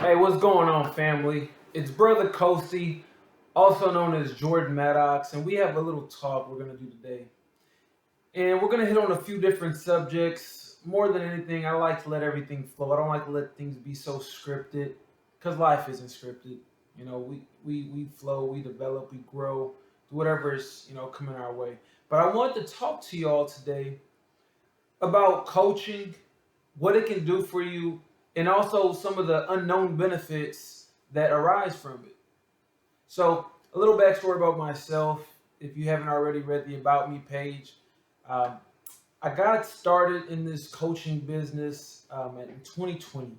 Hey, what's going on, family? It's Brother 𝐘𝐨𝐮, also known as Jordan Maddox, and we have a little talk we're going to do today. And we're going to hit on a few different subjects. More than anything, I like to let everything flow. I don't like to let things be so scripted, because life isn't scripted. You know, we flow, we develop, we grow, do whatever is, coming our way. But I wanted to talk to y'all today about coaching, what it can do for you, and also some of the unknown benefits that arise from it. So, a little backstory about myself. If you haven't already read the About Me page, um, I got started in this coaching business in 2020.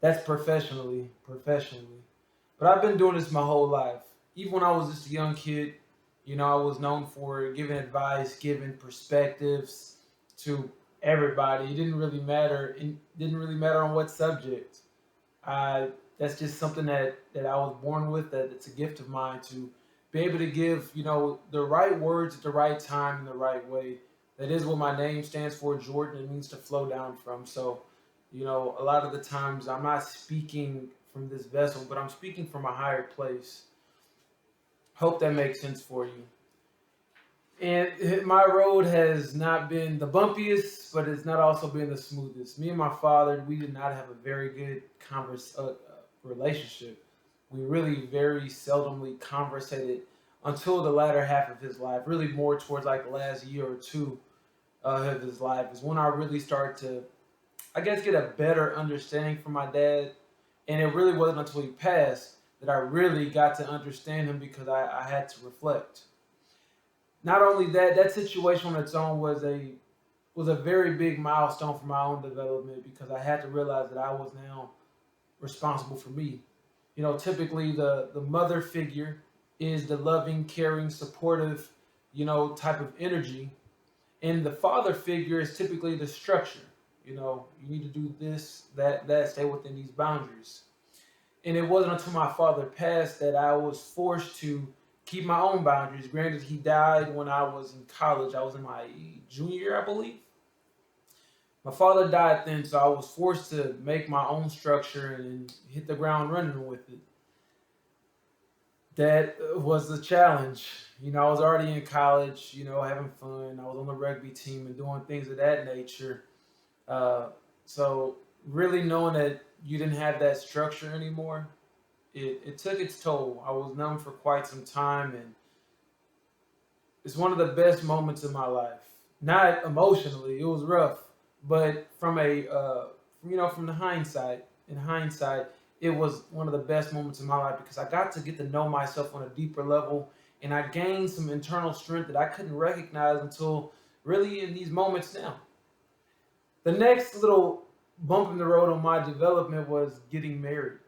That's professionally. But I've been doing this my whole life. Even when I was just a young kid, I was known for giving advice, giving perspectives to everybody. It didn't really matter. It didn't really matter on what subject. I That's just something that I was born with. That it's a gift of mine to be able to give the right words at the right time in the right way. That is what my name stands for, Jordan. It means to flow down from. So, a lot of the times I'm not speaking from this vessel, but I'm speaking from a higher place. Hope that makes sense for you. And my road has not been the bumpiest, but it's not also been the smoothest. Me and my father, we did not have a very good relationship. We really very seldomly conversated until the latter half of his life, really more towards like the last year or two of his life is when I really started to, I guess, get a better understanding from my dad. And it really wasn't until he passed that I really got to understand him because I had to reflect. Not only that, that situation on its own was a very big milestone for my own development because I had to realize that I was now responsible for me. Typically the mother figure is the loving, caring, supportive, type of energy. And the father figure is typically the structure. You need to do this, that, stay within these boundaries. And it wasn't until my father passed that I was forced to keep my own boundaries. Granted, he died when I was in college. I was in my junior year, I believe. My father died then, so I was forced to make my own structure and hit the ground running with it. That was the challenge. I was already in college, having fun. I was on the rugby team and doing things of that nature. Uh, so, really knowing that you didn't have that structure anymore, it took its toll. I was numb for quite some time, and it's one of the best moments of my life. Not emotionally, it was rough, but from the hindsight, in hindsight, it was one of the best moments of my life because I got to get to know myself on a deeper level, and I gained some internal strength that I couldn't recognize until really in these moments now. The next little bump in the road on my development was getting married.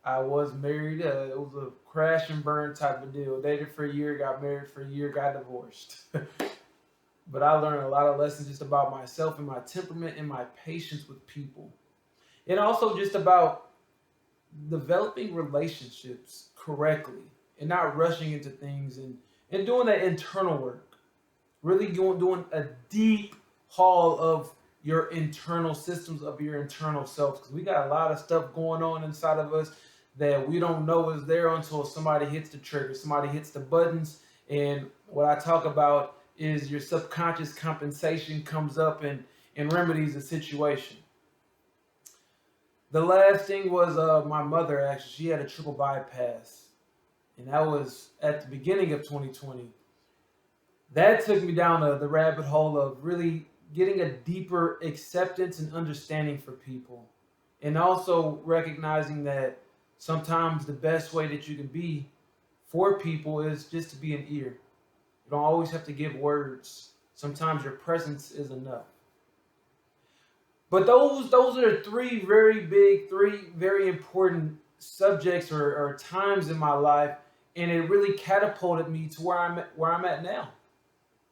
I was married. It was a crash and burn type of deal. Dated for a year, got married for a year, got divorced. But I learned a lot of lessons just about myself and my temperament and my patience with people. And also just about developing relationships correctly and not rushing into things and doing that internal work. Really doing a deep haul of your internal systems of your internal self because we got a lot of stuff going on inside of us that we don't know is there until somebody hits the trigger, somebody hits the buttons. And what I talk about is your subconscious compensation comes up and remedies the situation. The last thing was my mother, actually. She had a triple bypass, and that was at the beginning of 2020. That took me down the rabbit hole of really getting a deeper acceptance and understanding for people. And also recognizing that sometimes the best way that you can be for people is just to be an ear. You don't always have to give words. Sometimes your presence is enough. But those are three very important subjects or times in my life, and it really catapulted me to where I'm at now.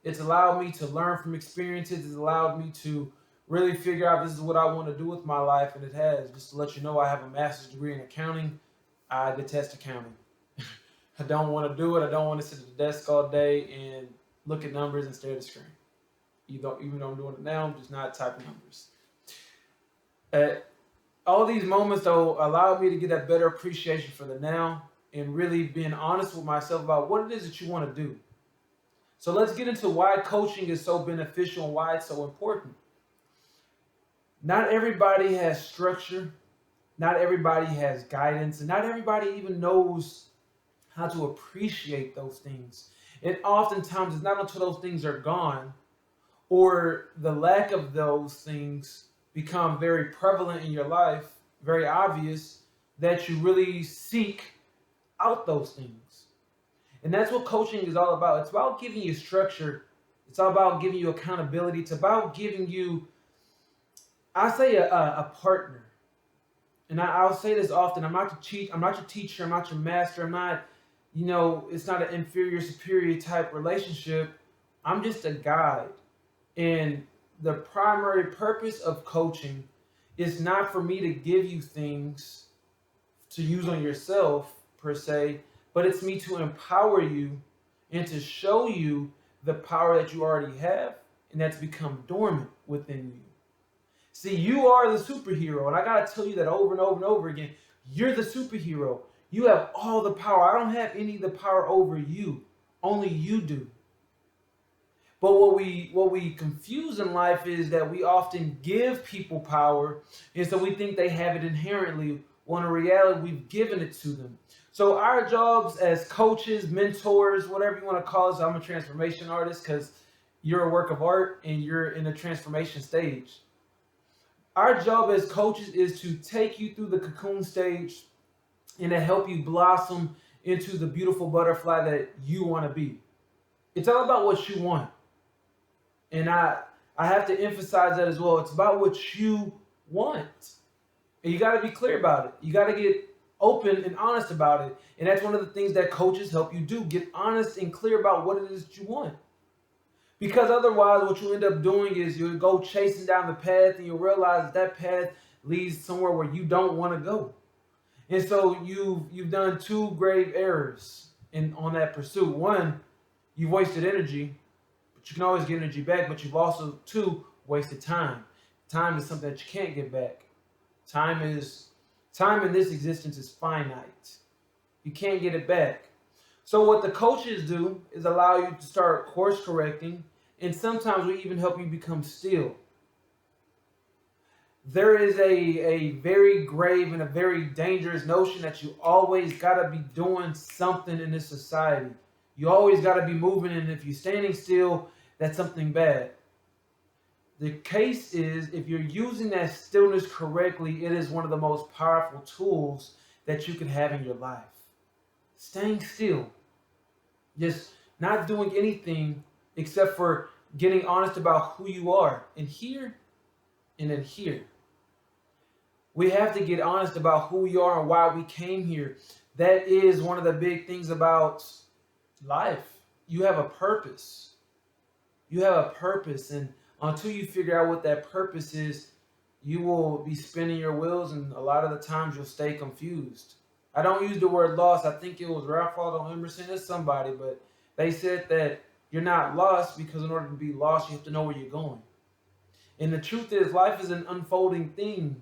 It's allowed me to learn from experiences. It's allowed me to really figure out this is what I want to do with my life, and it has. Just to let you know, I have a master's degree in accounting. I detest accounting. I don't want to do it. I don't want to sit at the desk all day and look at numbers and stare at the screen. Even though I'm doing it now, I'm just not typing numbers. All these moments though allowed me to get a better appreciation for the now and really being honest with myself about what it is that you want to do. So let's get into why coaching is so beneficial and why it's so important. Not everybody has structure, not everybody has guidance, and not everybody even knows how to appreciate those things. And oftentimes it's not until those things are gone or the lack of those things become very prevalent in your life, very obvious, that you really seek out those things. And that's what coaching is all about. It's about giving you structure. It's all about giving you accountability. It's about giving you, I say, a partner. And I'll say this often. I'm not your teacher. I'm not your master. I'm not, it's not an inferior, superior type relationship. I'm just a guide. And the primary purpose of coaching is not for me to give you things to use on yourself, per se, but it's me to empower you and to show you the power that you already have and that's become dormant within you. See, you are the superhero, and I gotta tell you that over and over and over again. You're the superhero. You have all the power. I don't have any of the power over you. Only you do. But what we confuse in life is that we often give people power, and so we think they have it inherently, when in reality we've given it to them. So our jobs as coaches, mentors, whatever you want to call us, I'm a transformation artist because you're a work of art and you're in a transformation stage. Our job as coaches is to take you through the cocoon stage and to help you blossom into the beautiful butterfly that you want to be. It's all about what you want. And I have to emphasize that as well. It's about what you want. And you got to be clear about it. You got to get open and honest about it. And that's one of the things that coaches help you do. Get honest and clear about what it is that you want. Because otherwise, what you end up doing is you'll go chasing down the path and you'll realize that path leads somewhere where you don't want to go. And so you've done two grave errors on that pursuit. One, you've wasted energy, but you can always get energy back, but you've also, two, wasted time. Time is something that you can't get back. Time in this existence is finite. You can't get it back. So what the coaches do is allow you to start course correcting, and sometimes we even help you become still. There is a very grave and a very dangerous notion that you always got to be doing something in this society. You always got to be moving, and if you're standing still, that's something bad. The case is, if you're using that stillness correctly, it is one of the most powerful tools that you can have in your life. Staying still. Just not doing anything except for getting honest about who you are. And here, and then here. We have to get honest about who we are and why we came here. That is one of the big things about life. You have a purpose. You have a purpose, and until you figure out what that purpose is, you will be spinning your wheels, and a lot of the times you'll stay confused. I don't use the word lost. I think it was Ralph Waldo Emerson or somebody, but they said that you're not lost because in order to be lost, you have to know where you're going. And the truth is, life is an unfolding thing,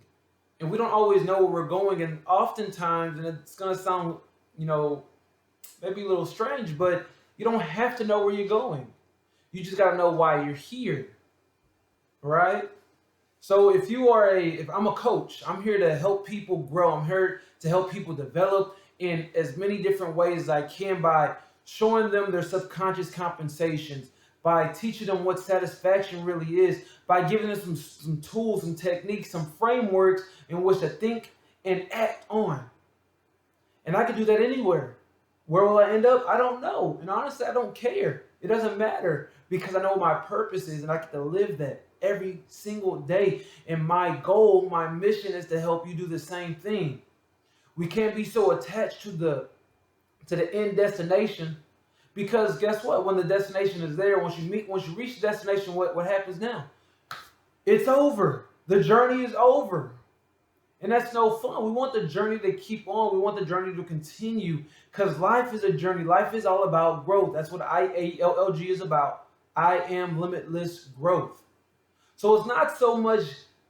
and we don't always know where we're going. And oftentimes, and it's going to sound, maybe a little strange, but you don't have to know where you're going. You just got to know why you're here. Right? So if I'm a coach, I'm here to help people grow. I'm here to help people develop in as many different ways as I can, by showing them their subconscious compensations, by teaching them what satisfaction really is, by giving them some tools and techniques, some frameworks in which to think and act on. And I can do that anywhere. Where will I end up? I don't know. And honestly, I don't care. It doesn't matter, because I know what my purpose is and I get to live that every single day. And my goal, my mission is to help you do the same thing. We can't be so attached to the end destination, because guess what? When the destination is there, once you reach the destination, what happens now? It's over. The journey is over. And that's no fun. We want the journey to keep on. We want the journey to continue, because life is a journey. Life is all about growth. That's what IALLG is about. I am limitless growth. So it's not so much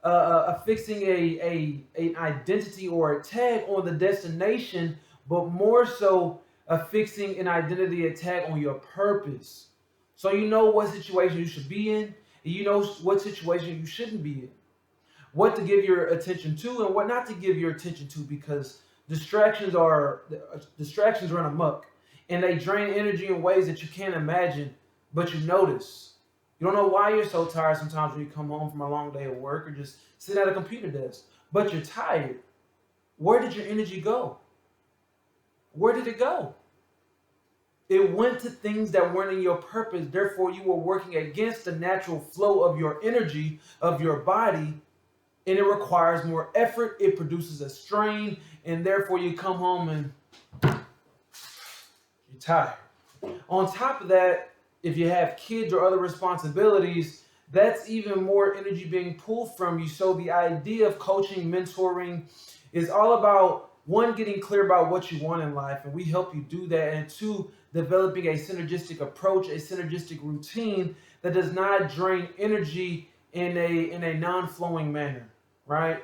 affixing an identity or a tag on the destination, but more so affixing an identity a tag on your purpose. So you know what situation you should be in, and you know what situation you shouldn't be in. What to give your attention to and what not to give your attention to, because distractions run amok and they drain energy in ways that you can't imagine, but you notice. You don't know why you're so tired sometimes when you come home from a long day of work or just sit at a computer desk, but you're tired. Where did your energy go? Where did it go? It went to things that weren't in your purpose. Therefore, you were working against the natural flow of your energy, of your body, and it requires more effort. It produces a strain, and therefore you come home and you're tired. On top of that, if you have kids or other responsibilities, that's even more energy being pulled from you. So the idea of coaching, mentoring is all about, one, getting clear about what you want in life, and we help you do that, and two, developing a synergistic approach, a synergistic routine that does not drain energy in a non-flowing manner, right?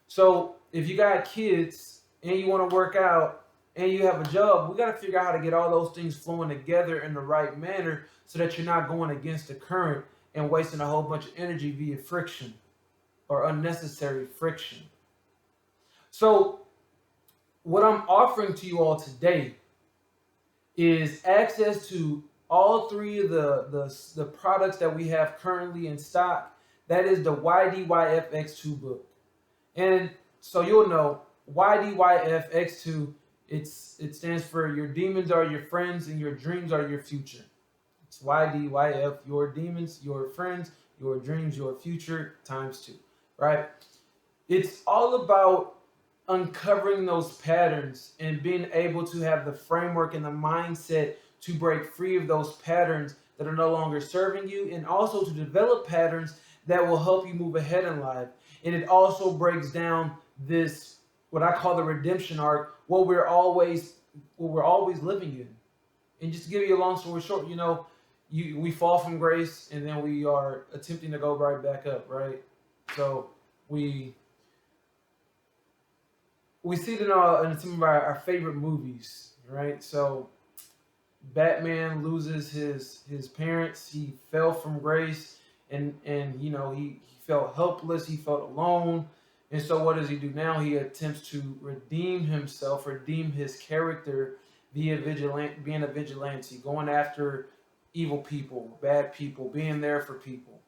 So if you got kids and you want to work out and you have a job, we got to figure out how to get all those things flowing together in the right manner so that you're not going against the current and wasting a whole bunch of energy via friction or unnecessary friction. So what I'm offering to you all today is access to all three of the products that we have currently in stock. That is the YDYFX2 book. And so you'll know YDYFX2, it stands for your demons are your friends and your dreams are your future. It's YDYF, your demons, your friends, your dreams, your future times 2, right? It's all about uncovering those patterns and being able to have the framework and the mindset to break free of those patterns that are no longer serving you, and also to develop patterns that will help you move ahead in life. And it also breaks down this, what I call the redemption arc, what we're always living in. And just to give you a long story short, we fall from grace and then we are attempting to go right back up, right? So we see it in some of our favorite movies, right? So Batman loses his parents. He fell from grace, and he felt helpless. He felt alone. And so what does he do now? He attempts to redeem himself, redeem his character via being a vigilante, going after evil people, bad people, being there for people.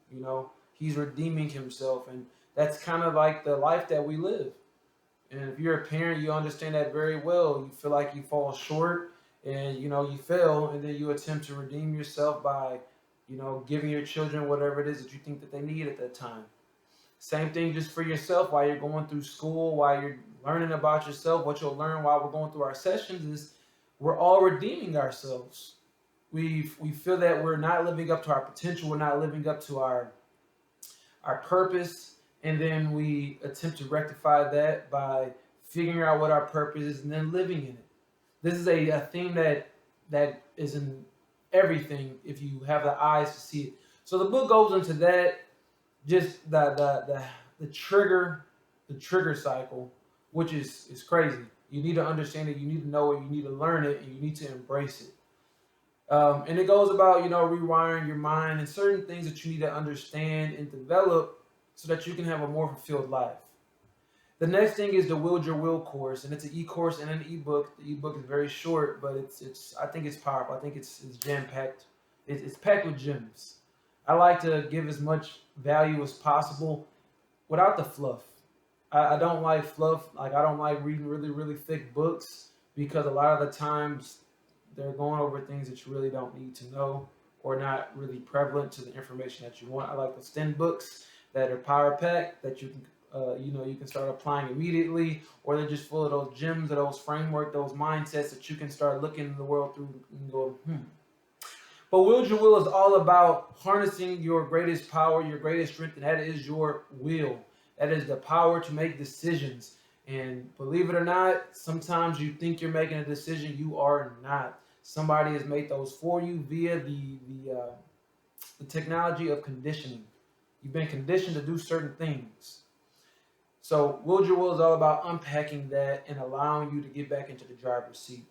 He's redeeming himself, and that's kind of like the life that we live. And if you're a parent, you understand that very well. You feel like you fall short and, you fail, and then you attempt to redeem yourself by, giving your children whatever it is that you think that they need at that time. Same thing just for yourself while you're going through school, while you're learning about yourself. What you'll learn while we're going through our sessions is we're all redeeming ourselves. We feel that we're not living up to our potential. We're not living up to our purpose. And then we attempt to rectify that by figuring out what our purpose is and then living in it. This is a theme that is in everything if you have the eyes to see it. So the book goes into that, just the trigger cycle, which is crazy. You need to understand it, you need to know it, you need to learn it, and you need to embrace it. And it goes about, rewiring your mind and certain things that you need to understand and develop so that you can have a more fulfilled life. The next thing is the Wield Your Will course, and it's an e-course and an e-book. The e-book is very short, but I think it's powerful. I think it's jam-packed. It's packed with gems. I like to give as much value as possible without the fluff. I don't like fluff. Like, I don't like reading really, really thick books because a lot of the times they're going over things that you really don't need to know or not really prevalent to the information that you want. I like the thin books that are power packed that you can you can start applying immediately, or they're just full of those gems, of those framework, those mindsets that you can start looking in the world through and go, But Wield Your Will is all about harnessing your greatest power, your greatest strength, and that is your will. That is the power to make decisions. And believe it or not, sometimes you think you're making a decision, you are not. Somebody has made those for you via the technology of conditioning. You've been conditioned to do certain things. So Wield Your Will is all about unpacking that and allowing you to get back into the driver's seat.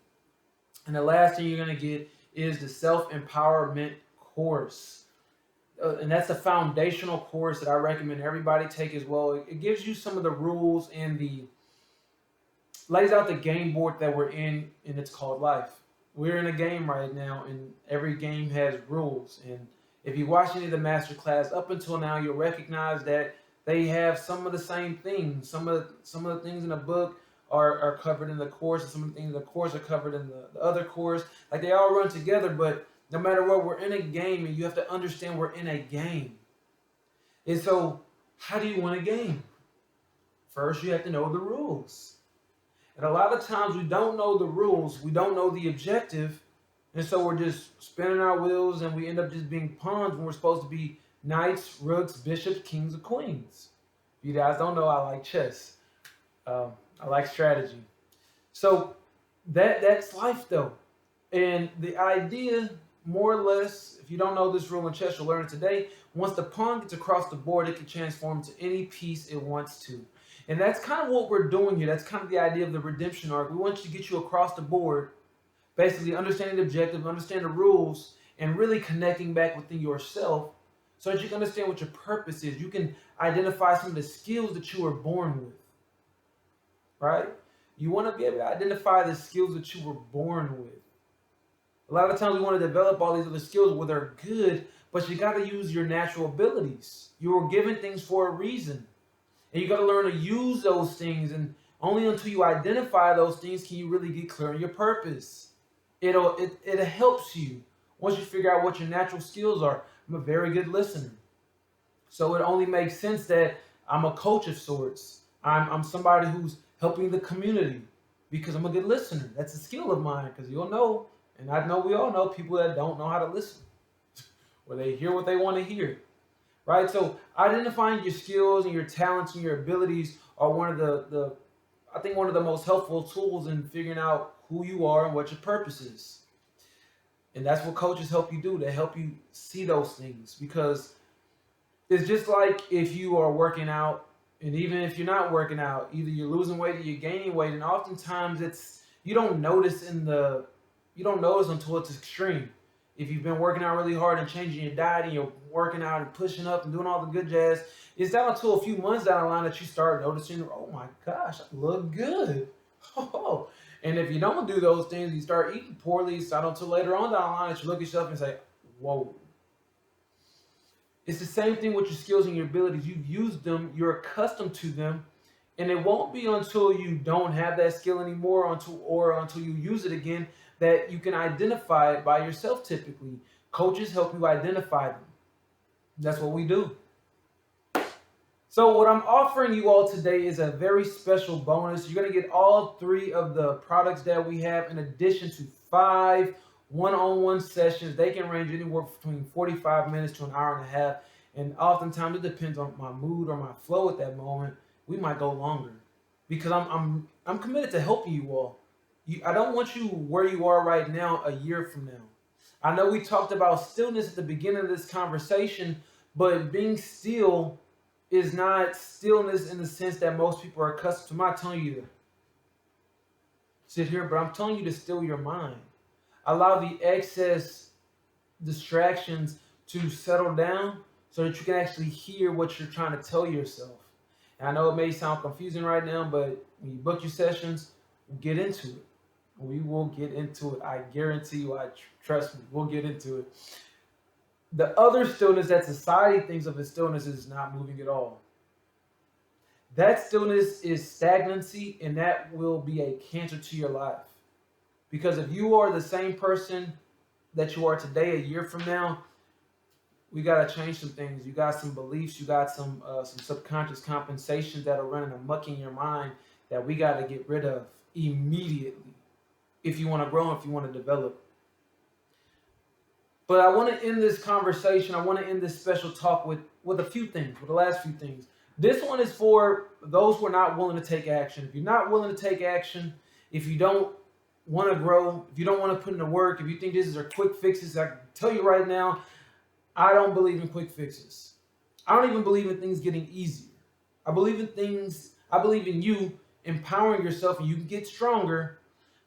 And the last thing you're going to get is the self-empowerment course. And that's a foundational course that I recommend everybody take as well. It gives you some of the rules and lays out the game board that we're in, and it's called life. We're in a game right now, and every game has rules. And if you watch any of the master class up until now, you'll recognize that they have some of the same things. Some of the things in the book are covered in the course, and some of the things in the course are covered in the other course. Like, they all run together, but no matter what, we're in a game, and you have to understand we're in a game. And so, how do you win a game? First, you have to know the rules. And a lot of times we don't know the rules, we don't know the objective, and so we're just spinning our wheels, and we end up just being pawns when we're supposed to be knights, rooks, bishops, kings, or queens. If you guys don't know, I like chess. I like strategy. So that's life, though. And the idea, more or less, if you don't know this rule in chess, you'll learn it today. Once the pawn gets across the board, it can transform to any piece it wants to. And that's kind of what we're doing here. That's kind of the idea of the redemption arc. We want you to get you across the board, basically understanding the objective, understand the rules, and really connecting back within yourself so that you can understand what your purpose is. You can identify some of the skills that you were born with, right? You want to be able to identify the skills that you were born with. A lot of times we want to develop all these other skills where they're good, but you got to use your natural abilities. You were given things for a reason. And you got to learn to use those things, and only until you identify those things can you really get clear on your purpose. It helps you once you figure out what your natural skills are. I'm a very good listener, so it only makes sense that I'm a coach of sorts. I'm somebody who's helping the community because I'm a good listener. That's a skill of mine, because you'll know, and I know we all know people that don't know how to listen, or they hear what they want to hear. Right? So identifying your skills and your talents and your abilities are one of I think one of the most helpful tools in figuring out who you are and what your purpose is. And that's what coaches help you do. They help you see those things, because it's just like if you are working out, and even if you're not working out, either you're losing weight or you're gaining weight, and oftentimes you don't notice until it's extreme. If you've been working out really hard and changing your diet, and you're working out and pushing up and doing all the good jazz, it's not until a few months down the line that you start noticing, oh my gosh, I look good. Oh. And if you don't do those things, you start eating poorly, it's not until later on down the line that you look at yourself and say, whoa. It's the same thing with your skills and your abilities. You've used them, you're accustomed to them, and it won't be until you don't have that skill anymore until you use it again that you can identify it by yourself typically. Coaches help you identify them. That's what we do. So what I'm offering you all today is a very special bonus. You're going to get all 3 of the products that we have, in addition to 5 one-on-one sessions. They can range anywhere between 45 minutes to an hour and a half. And oftentimes it depends on my mood or my flow at that moment. We might go longer, because I'm committed to helping you all. I don't want you where you are right now a year from now. I know we talked about stillness at the beginning of this conversation, but being still is not stillness in the sense that most people are accustomed to. I'm not telling you to sit here, but I'm telling you to still your mind. Allow the excess distractions to settle down so that you can actually hear what you're trying to tell yourself. And I know it may sound confusing right now, but when you book your sessions, get into it. We will get into it. I guarantee you. Trust me, we'll get into it. The other stillness that society thinks of as stillness is not moving at all. That stillness is stagnancy, and that will be a cancer to your life. Because if you are the same person that you are today a year from now, we got to change some things. You got some beliefs, you got some subconscious compensations that are running amok in your mind that we got to get rid of immediately if you want to grow, if you want to develop. But I want to end this conversation, I want to end this special talk with a few things, with the last few things. This one is for those who are not willing to take action. If you're not willing to take action, if you don't want to grow, if you don't want to put in the work, if you think these are quick fixes, I can tell you right now, I don't believe in quick fixes. I don't even believe in things getting easier. I believe in things I believe in you empowering yourself and you can get stronger,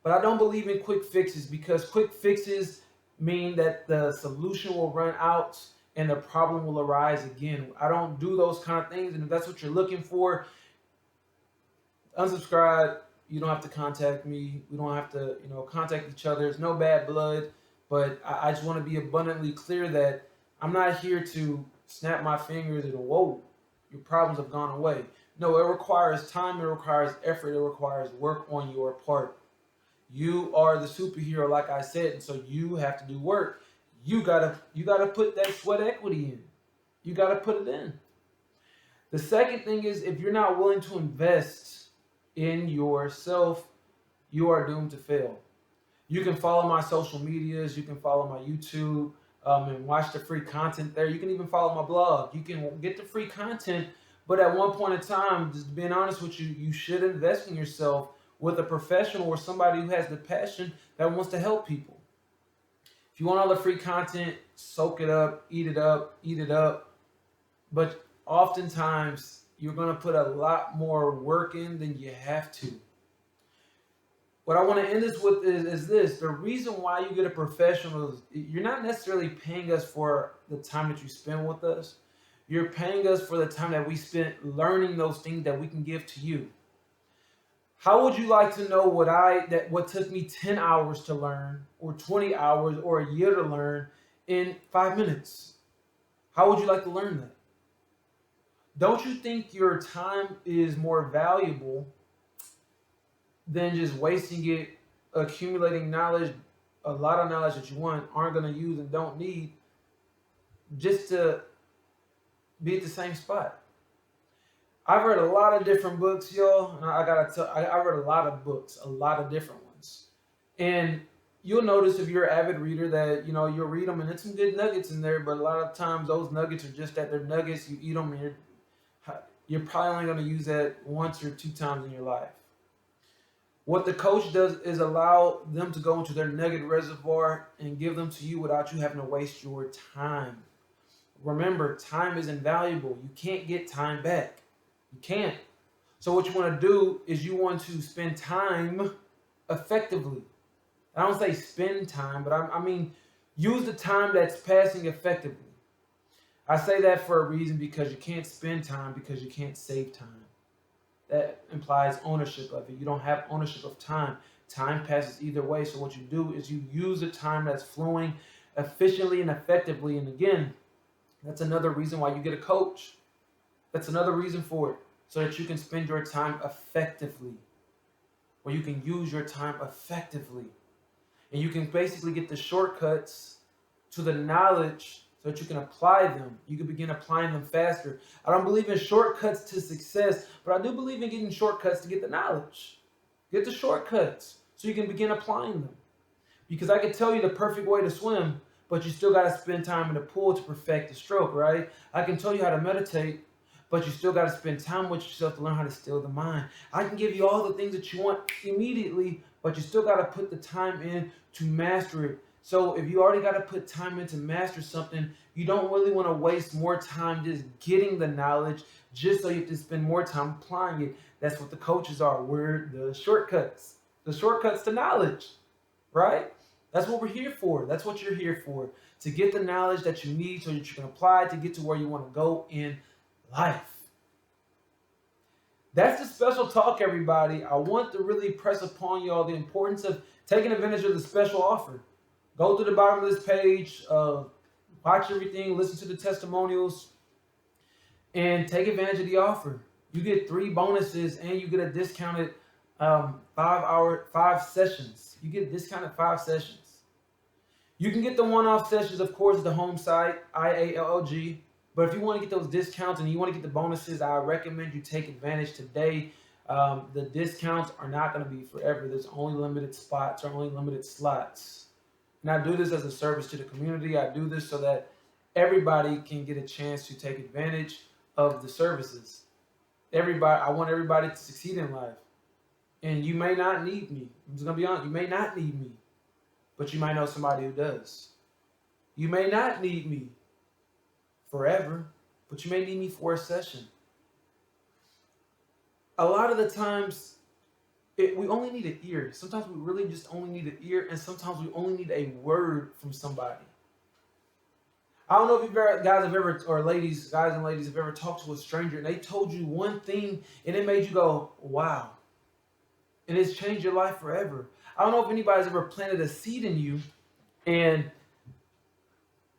but I don't believe in quick fixes because quick fixes mean that the solution will run out and the problem will arise again. I don't do those kind of things. And if that's what you're looking for, unsubscribe. You don't have to contact me. We don't have to, contact each other. There's no bad blood. But I just want to be abundantly clear that I'm not here to snap my fingers and whoa, your problems have gone away. No, it requires time, it requires effort, it requires work on your part. You are the superhero, like I said, and so you have to do work. You gotta put that sweat equity in. You gotta put it in. The second thing is if you're not willing to invest in yourself, you are doomed to fail. You can follow my social medias, you can follow my YouTube, and watch the free content there. You can even follow my blog. You can get the free content, but at one point in time, just being honest with you, you should invest in yourself with a professional or somebody who has the passion that wants to help people. If you want all the free content, soak it up, eat it up. But oftentimes, you're going to put a lot more work in than you have to. What I want to end this with is this. The reason why you get a professional is you're not necessarily paying us for the time that you spend with us. You're paying us for the time that we spent learning those things that we can give to you. How would you like to know what took me 10 hours to learn or 20 hours or a year to learn in 5 minutes? How would you like to learn that? Don't you think your time is more valuable than just wasting it accumulating knowledge, a lot of knowledge that you aren't going to use and don't need, just to be at the same spot? I've read a lot of different books, y'all, and I read a lot of books, a lot of different ones. And you'll notice if you're an avid reader that, you'll read them and there's some good nuggets in there, but a lot of times those nuggets are just that they're nuggets. You eat them and you're probably only going to use that once or 2 times in your life. What the coach does is allow them to go into their nugget reservoir and give them to you without you having to waste your time. Remember, time is invaluable. You can't get time back. You can't. So what you want to do is you want to spend time effectively. I don't say spend time, but I mean use the time that's passing effectively. I say that for a reason because you can't spend time because you can't save time. That implies ownership of it. You don't have ownership of time. Time passes either way. So what you do is you use the time that's flowing efficiently and effectively. And again, that's another reason why you get a coach. That's another reason for it. So that you can spend your time effectively. Or you can use your time effectively. And you can basically get the shortcuts to the knowledge so that you can apply them. You can begin applying them faster. I don't believe in shortcuts to success, but I do believe in getting shortcuts to get the knowledge. Get the shortcuts so you can begin applying them. Because I can tell you the perfect way to swim, but you still got to spend time in the pool to perfect the stroke, right? I can tell you how to meditate, but you still got to spend time with yourself to learn how to still the mind. I can give you all the things that you want immediately, but you still got to put the time in to master it. So if you already got to put time in to master something, you don't really want to waste more time just getting the knowledge just so you can spend more time applying it. That's what the coaches are. We're the shortcuts to knowledge, right? That's what we're here for. That's what you're here for, to get the knowledge that you need so that you can apply it to get to where you want to go in life. That's the special talk, everybody. I want to really press upon y'all the importance of taking advantage of the special offer. Go to the bottom of this page, watch everything, listen to the testimonials, and take advantage of the offer. You get 3 bonuses and you get a discounted 5 sessions. You get discounted 5 sessions. You can get the one-off sessions, of course, at the home site, IALLG. But if you want to get those discounts and you want to get the bonuses, I recommend you take advantage today. The discounts are not going to be forever. There's only limited spots or only limited slots. And I do this as a service to the community. I do this so that everybody can get a chance to take advantage of the services. I want everybody to succeed in life. And you may not need me. I'm just going to be honest. You may not need me. But you might know somebody who does. You may not need me forever, but you may need me for a session. a lot of the times we only need an ear. Sometimes we really just only need an ear, and sometimes we only need a word from somebody. I don't know if you guys have ever, or ladies, guys and ladies have ever talked to a stranger and they told you one thing and it made you go, wow. And it's changed your life forever. I don't know if anybody's ever planted a seed in you and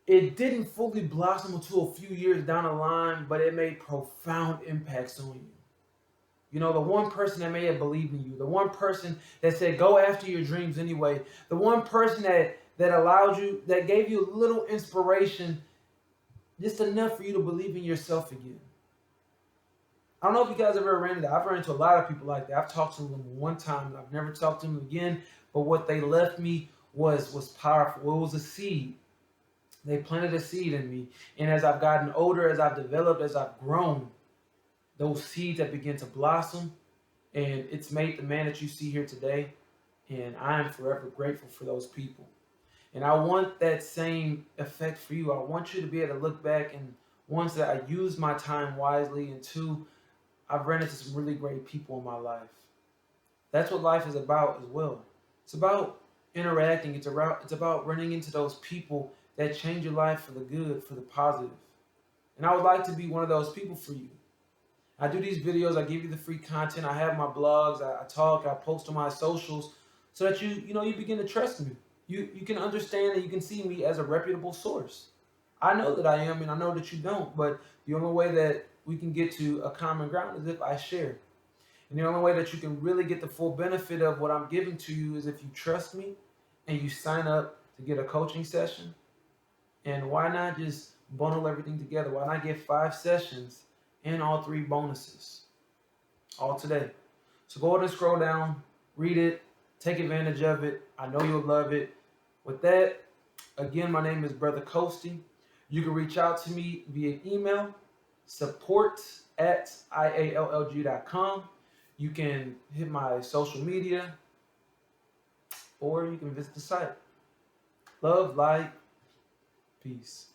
it didn't fully blossom until a few years down the line, but it made profound impacts on you. You know, the one person that may have believed in you, the one person that said, go after your dreams anyway, the one person that allowed you, that gave you a little inspiration, just enough for you to believe in yourself again. I don't know if you guys ever ran into that. I've run into a lot of people like that. I've talked to them one time. I've never talked to them again, but what they left me was powerful. It was a seed. They planted a seed in me. And as I've gotten older, as I've developed, as I've grown, those seeds have begun to blossom, and it's made the man that you see here today. And I am forever grateful for those people. And I want that same effect for you. I want you to be able to look back and once that I used my time wisely, and two, I've run into some really great people in my life. That's what life is about as well. It's about interacting. It's about running into those people that change your life for the good, for the positive. And I would like to be one of those people for you. I do these videos. I give you the free content. I have my blogs. I talk. I post on my socials so that you begin to trust me. You can understand and you can see me as a reputable source. I know that I am, and I know that you don't. But the only way that we can get to a common ground is if I share. And the only way that you can really get the full benefit of what I'm giving to you is if you trust me and you sign up to get a coaching session. And why not just bundle everything together? Why not get 5 sessions and all 3 bonuses all today? So go ahead and scroll down, read it, take advantage of it. I know you'll love it. With that, again, my name is Brother 𝐘𝐨𝐿. You can reach out to me via email, support@iallg.com. You can hit my social media, or you can visit the site. Love, light, peace.